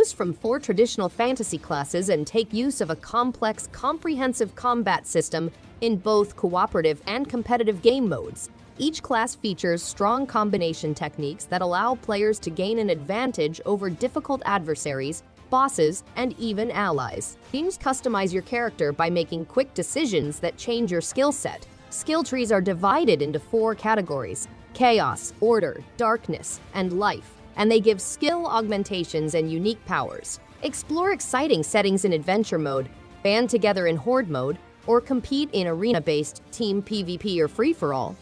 Choose from 4 traditional fantasy classes and take use of a complex, comprehensive combat system in both cooperative and competitive game modes. Each class features strong combination techniques that allow players to gain an advantage over difficult adversaries, bosses, and even allies. Games customize your character by making quick decisions that change your skill set. Skill trees are divided into 4 categories: chaos, order, darkness, and life, and they give skill augmentations and unique powers. Explore exciting settings in adventure mode, band together in horde mode, or compete in arena-based team PvP or free-for-all.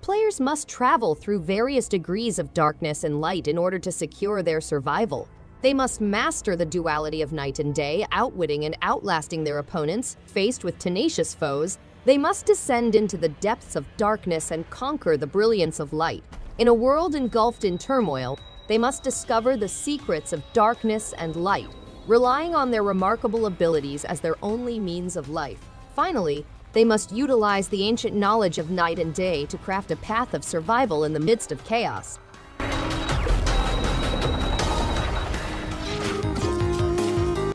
Players must travel through various degrees of darkness and light in order to secure their survival. They must master the duality of night and day, outwitting and outlasting their opponents. Faced with tenacious foes, they must descend into the depths of darkness and conquer the brilliance of light. In a world engulfed in turmoil, they must discover the secrets of darkness and light, relying on their remarkable abilities as their only means of life. Finally, they must utilize the ancient knowledge of night and day to craft a path of survival in the midst of chaos.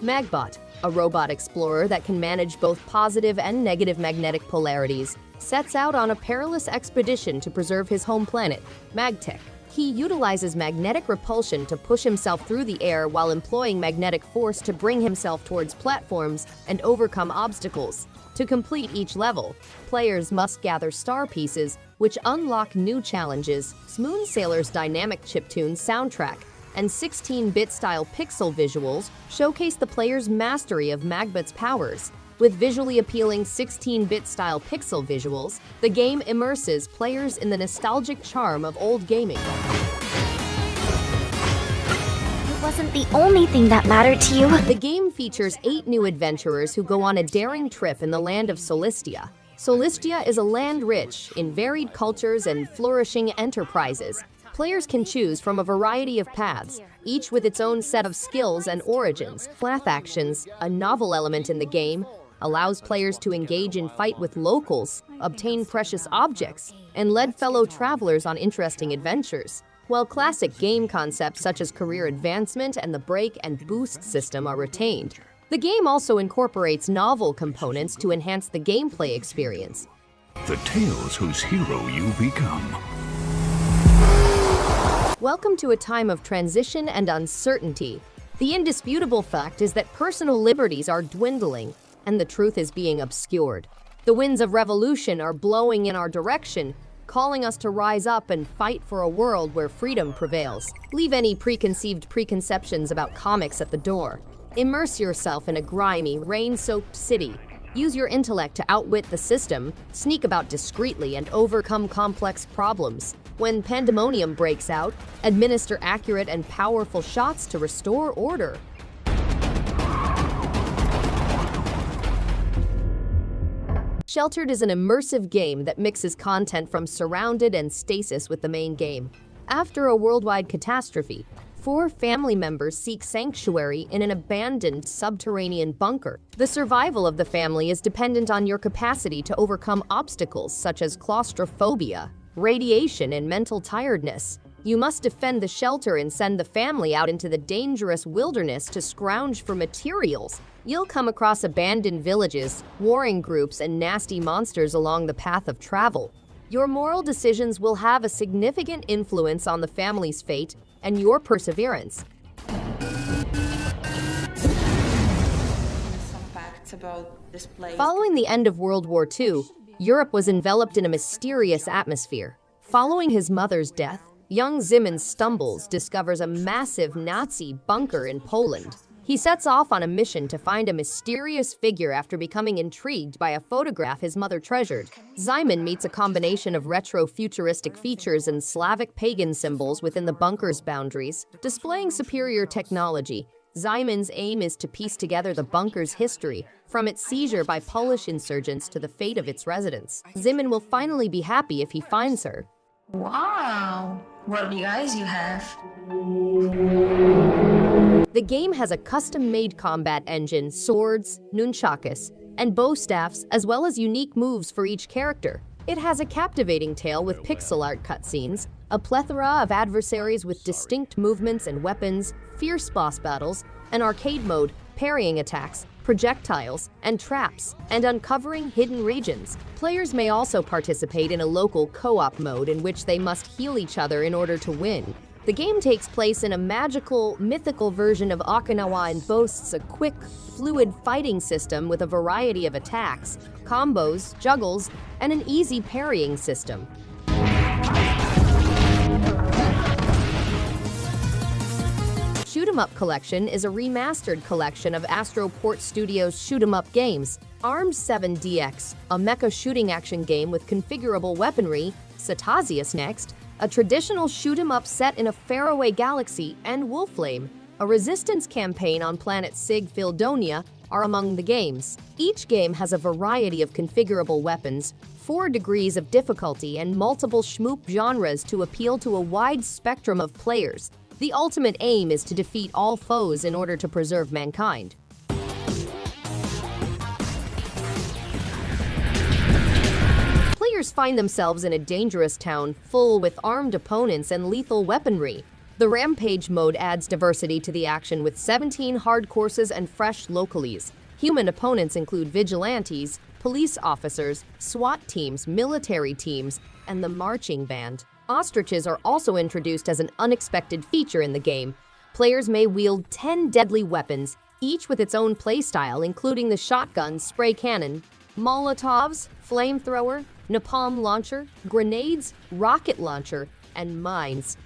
Magbot, a robot explorer that can manage both positive and negative magnetic polarities, sets out on a perilous expedition to preserve his home planet, Magtech. He utilizes magnetic repulsion to push himself through the air while employing magnetic force to bring himself towards platforms and overcome obstacles. To complete each level, players must gather star pieces, which unlock new challenges. Moon Sailor's dynamic chiptune soundtrack and 16-bit style pixel visuals showcase the player's mastery of Magbot's powers. With visually appealing 16-bit style pixel visuals, the game immerses players in the nostalgic charm of old gaming. It wasn't the only thing that mattered to you. The game features 8 new adventurers who go on a daring trip in the land of Solistia. Solistia is a land rich in varied cultures and flourishing enterprises. Players can choose from a variety of paths, each with its own set of skills and origins. Path actions, a novel element in the game, allows players to engage in fight with locals, obtain precious objects, and lead fellow travelers on interesting adventures. While classic game concepts such as career advancement and the break and boost system are retained, the game also incorporates novel components to enhance the gameplay experience. The tales whose hero you become. Welcome to a time of transition and uncertainty. The indisputable fact is that personal liberties are dwindling, and the truth is being obscured. The winds of revolution are blowing in our direction, calling us to rise up and fight for a world where freedom prevails. Leave any preconceptions about comics at the door. Immerse yourself in a grimy, rain-soaked city. Use your intellect to outwit the system, sneak about discreetly, and overcome complex problems. When pandemonium breaks out, administer accurate and powerful shots to restore order. Sheltered is an immersive game that mixes content from Surrounded and Stasis with the main game. After a worldwide catastrophe, 4 family members seek sanctuary in an abandoned subterranean bunker. The survival of the family is dependent on your capacity to overcome obstacles such as claustrophobia, radiation, and mental tiredness. You must defend the shelter and send the family out into the dangerous wilderness to scrounge for materials. You'll come across abandoned villages, warring groups, and nasty monsters along the path of travel. Your moral decisions will have a significant influence on the family's fate and your perseverance. Following the end of World War II, Europe was enveloped in a mysterious atmosphere. Following his mother's death, young Szymon discovers a massive Nazi bunker in Poland. He sets off on a mission to find a mysterious figure after becoming intrigued by a photograph his mother treasured. Szymon meets a combination of retro-futuristic features and Slavic pagan symbols within the bunker's boundaries. Displaying superior technology, Szymon's aim is to piece together the bunker's history, from its seizure by Polish insurgents to the fate of its residents. Szymon will finally be happy if he finds her. Wow, what new eyes you have. The game has a custom-made combat engine, swords, nunchakus, and bow staffs, as well as unique moves for each character. It has a captivating tale with pixel art cutscenes, a plethora of adversaries with distinct movements and weapons, fierce boss battles, an arcade mode, parrying attacks, projectiles, and traps, and uncovering hidden regions. Players may also participate in a local co-op mode in which they must heal each other in order to win. The game takes place in a magical, mythical version of Okinawa and boasts a quick, fluid fighting system with a variety of attacks, combos, juggles, and an easy parrying system. Shmup Collection is a remastered collection of Astroport Studios' shoot-'em-up games. Arms 7DX, a mecha shooting action game with configurable weaponry, Cetasius Next, a traditional shoot-'em-up set in a faraway galaxy, and Wolflame, a resistance campaign on planet Sig Fildonia, are among the games. Each game has a variety of configurable weapons, 4 degrees of difficulty, and multiple shmup genres to appeal to a wide spectrum of players. The ultimate aim is to defeat all foes in order to preserve mankind. Players find themselves in a dangerous town full with armed opponents and lethal weaponry. The Rampage mode adds diversity to the action with 17 hard courses and fresh localies. Human opponents include vigilantes, police officers, SWAT teams, military teams, and the marching band. Ostriches are also introduced as an unexpected feature in the game. Players may wield 10 deadly weapons, each with its own playstyle, including the shotgun, spray cannon, Molotovs, flamethrower, napalm launcher, grenades, rocket launcher, and mines.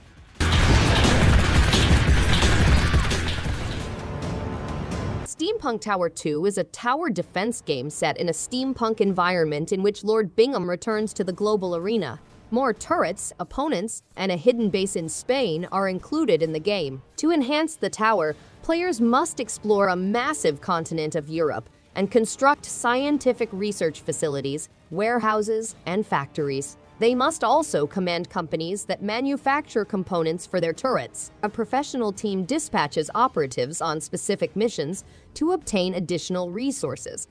Steampunk Tower 2 is a tower defense game set in a steampunk environment in which Lord Bingham returns to the global arena. More turrets, opponents, and a hidden base in Spain are included in the game. To enhance the tower, players must explore a massive continent of Europe and construct scientific research facilities, warehouses, and factories. They must also command companies that manufacture components for their turrets. A professional team dispatches operatives on specific missions to obtain additional resources.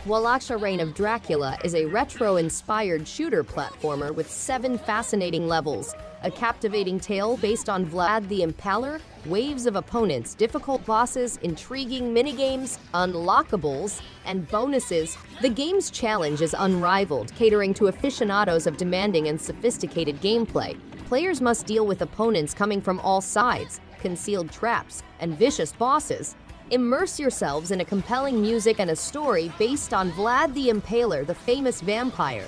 Wallachia Reign of Dracula is a retro-inspired shooter platformer with 7 fascinating levels, a captivating tale based on Vlad the Impaler, waves of opponents, difficult bosses, intriguing minigames, unlockables, and bonuses. The game's challenge is unrivaled, catering to aficionados of demanding and sophisticated gameplay. Players must deal with opponents coming from all sides, concealed traps, and vicious bosses. Immerse yourselves in a compelling music and a story based on Vlad the Impaler, the famous vampire.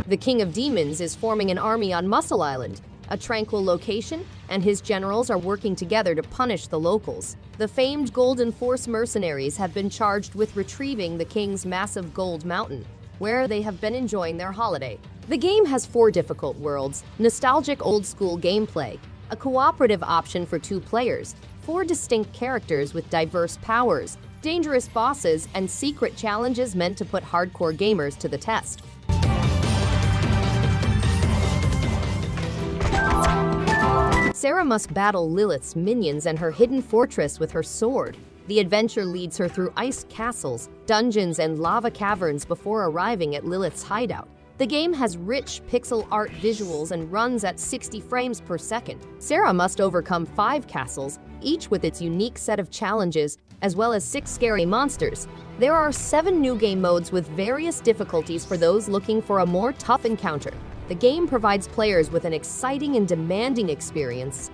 The King of Demons is forming an army on Muscle Island, a tranquil location, and his generals are working together to punish the locals. The famed Golden Force mercenaries have been charged with retrieving the king's massive gold mountain, where they have been enjoying their holiday. The game has 4 difficult worlds, nostalgic old-school gameplay, a cooperative option for 2 players, 4 distinct characters with diverse powers, dangerous bosses, and secret challenges meant to put hardcore gamers to the test. Sarah must battle Lilith's minions and her hidden fortress with her sword. The adventure leads her through ice castles, dungeons, and lava caverns before arriving at Lilith's hideout. The game has rich pixel art visuals and runs at 60 frames per second. Sarah must overcome 5 castles, each with its unique set of challenges, as well as 6 scary monsters. There are 7 new game modes with various difficulties for those looking for a more tough encounter. The game provides players with an exciting and demanding experience.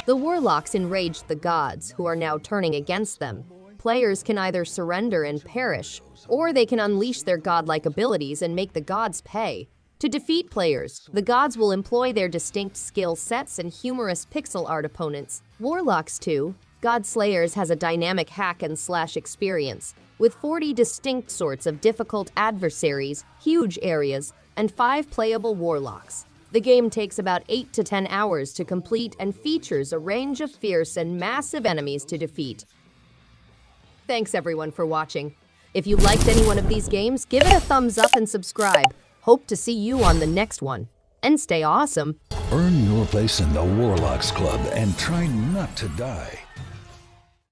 The Warlocks enraged the gods, who are now turning against them. Players can either surrender and perish, or they can unleash their godlike abilities and make the gods pay. To defeat players, the gods will employ their distinct skill sets and humorous pixel art opponents. Warlocks 2, God Slayers has a dynamic hack-and-slash experience, with 40 distinct sorts of difficult adversaries, huge areas, and 5 playable warlocks. The game takes about 8 to 10 hours to complete and features a range of fierce and massive enemies to defeat. Thanks everyone for watching. If you liked any one of these games, give it a thumbs up and subscribe. Hope to see you on the next one. And stay awesome. Earn your place in the Warlocks Club and try not to die.